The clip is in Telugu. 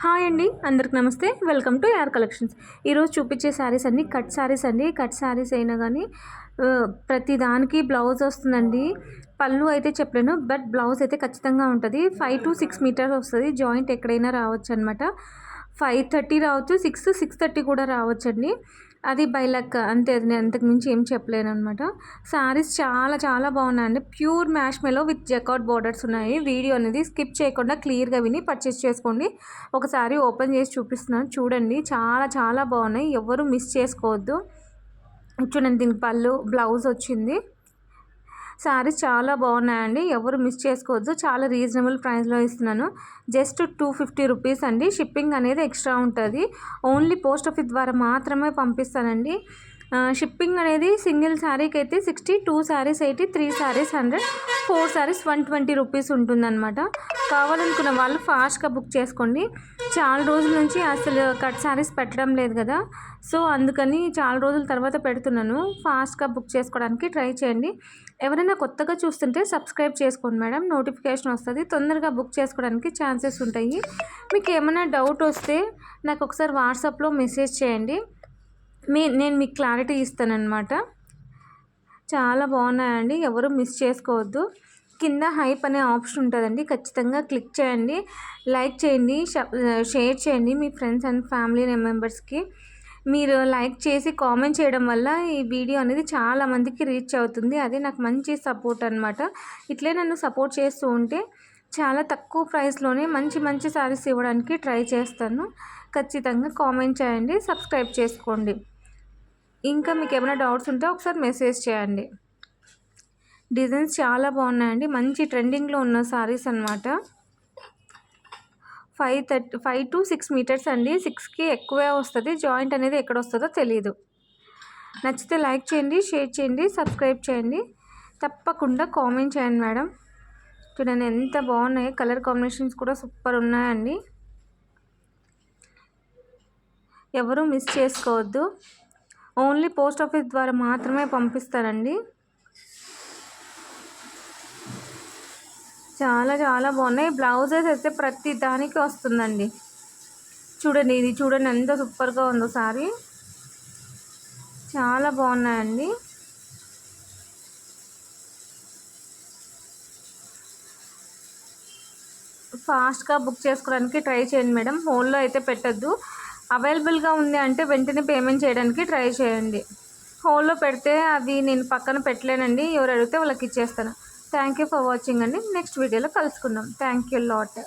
హాయ్ అండి, అందరికి నమస్తే. వెల్కమ్ టు యార్ కలెక్షన్స్. ఈరోజు చూపించే శారీస్ అన్నీ కట్ శారీస్ అండి. కట్ శారీస్ అయినా కానీ ప్రతి దానికి బ్లౌజ్ వస్తుందండి. పళ్ళు అయితే చెప్పలేను, బట్ బ్లౌజ్ అయితే ఖచ్చితంగా ఉంటుంది. 5 to 6 మీటర్స్ వస్తుంది. జాయింట్ ఎక్కడైనా రావచ్చు అనమాట. 5:30 రావచ్చు, 6:30 కూడా రావచ్చండి. అది బై లక్ అంతే. అది నేను అంతకు మించి ఏం చెప్పలేను అనమాట. శారీస్ చాలా చాలా బాగున్నాయండి. Pure marshmallow with jacquard borders ఉన్నాయి. వీడియో అనేది స్కిప్ చేయకుండా క్లియర్గా విని పర్చేస్ చేసుకోండి. ఒకసారి ఓపెన్ చేసి చూపిస్తున్నాను, చూడండి. చాలా చాలా బాగున్నాయి, ఎవరు మిస్ చేసుకోవద్దు. చూడండి, దీనికి పళ్ళు బ్లౌజ్ వచ్చింది. శారీస్ చాలా బాగున్నాయండి, ఎవరు మిస్ చేసుకోవద్దు. చాలా రీజనబుల్ ప్రైస్లో ఇస్తున్నాను. జస్ట్ 250 రూపీస్ అండి. షిప్పింగ్ అనేది ఎక్స్ట్రా ఉంటుంది. ఓన్లీ పోస్ట్ ఆఫీస్ ద్వారా మాత్రమే పంపిస్తానండి. షిప్పింగ్ అనేది సింగిల్ శారీకి అయితే 60, 2 శారీస్ 80, 3 శారీస్ 100, 4 శారీస్ 120 రూపీస్ ఉంటుందన్నమాట. కావాలనుకున్న వాళ్ళు ఫాస్ట్గా బుక్ చేసుకోండి. చాలా రోజుల నుంచి అసలు కట్ శారీస్ పెట్టడం లేదు కదా, సో అందుకని చాలా రోజుల తర్వాత పెడుతున్నాను. ఫాస్ట్గా బుక్ చేసుకోవడానికి ట్రై చేయండి. ఎవరైనా కొత్తగా చూస్తుంటే సబ్స్క్రైబ్ చేసుకోండి మేడం, నోటిఫికేషన్ వస్తుంది. తొందరగా బుక్ చేసుకోవడానికి ఛాన్సెస్ ఉంటాయి. మీకు ఏమైనా డౌట్ వస్తే నాకు ఒకసారి వాట్సాప్లో మెసేజ్ చేయండి, నేను మీకు క్లారిటీ ఇస్తానన్నమాట. చాలా బాగున్నాయండి, ఎవరు మిస్ చేసుకోవద్దు. కింద హైప్ అనే ఆప్షన్ ఉంటుందండి, ఖచ్చితంగా క్లిక్ చేయండి. లైక్ చేయండి, షేర్ చేయండి మీ ఫ్రెండ్స్ అండ్ ఫ్యామిలీ మెంబర్స్కి. మీరు లైక్ చేసి కామెంట్ చేయడం వల్ల ఈ వీడియో అనేది చాలామందికి రీచ్ అవుతుంది. అది నాకు మంచి సపోర్ట్ అనమాట. ఇట్లే నన్ను సపోర్ట్ చేస్తూ ఉంటే చాలా తక్కువ ప్రైస్లోనే మంచి మంచి శారీస్ ఇవ్వడానికి ట్రై చేస్తాను. ఖచ్చితంగా కామెంట్ చేయండి, సబ్స్క్రైబ్ చేసుకోండి. ఇంకా మీకు ఏమైనా డౌట్స్ ఉంటే ఒకసారి మెసేజ్ చేయండి. డిజైన్స్ చాలా బాగున్నాయండి, మంచి ట్రెండింగ్లో ఉన్న శారీస్ అనమాట. 5 to 6 మీటర్స్ అండి. 6కి ఎక్కువే వస్తుంది. జాయింట్ అనేది ఎక్కడ వస్తుందో తెలియదు. నచ్చితే లైక్ చేయండి, షేర్ చేయండి, సబ్స్క్రైబ్ చేయండి. తప్పకుండా కామెంట్ చేయండి మేడం. చూడండి ఎంత బాగున్నాయి, కలర్ కాంబినేషన్స్ కూడా సూపర్ ఉన్నాయండి. ఎవరు మిస్ చేసుకోవద్దు. ఓన్లీ పోస్ట్ ఆఫీస్ ద్వారా మాత్రమే పంపిస్తానండి. చాలా చాలా బాగున్నాయి. బ్లౌజెస్ అయితే ప్రతి దానికి వస్తుందండి. చూడండి, ఇది చూడండి ఎంత సూపర్గా ఉందో సారీ. చాలా బాగున్నాయండి. ఫాస్ట్గా బుక్ చేసుకోవడానికి ట్రై చేయండి మేడం. హోల్లో అయితే పెట్టద్దు. అవైలబుల్గా ఉంది అంటే వెంటనే పేమెంట్ చేయడానికి ట్రై చేయండి. హోల్లో పెడితే అవి నేను పక్కన పెట్టలేనండి, ఎవరు అడిగితే వాళ్ళకి ఇచ్చేస్తాను. థ్యాంక్ యూ ఫర్ వాచింగ్ అండి. నెక్స్ట్ వీడియోలో కలుసుకుందాం. Thank you lot.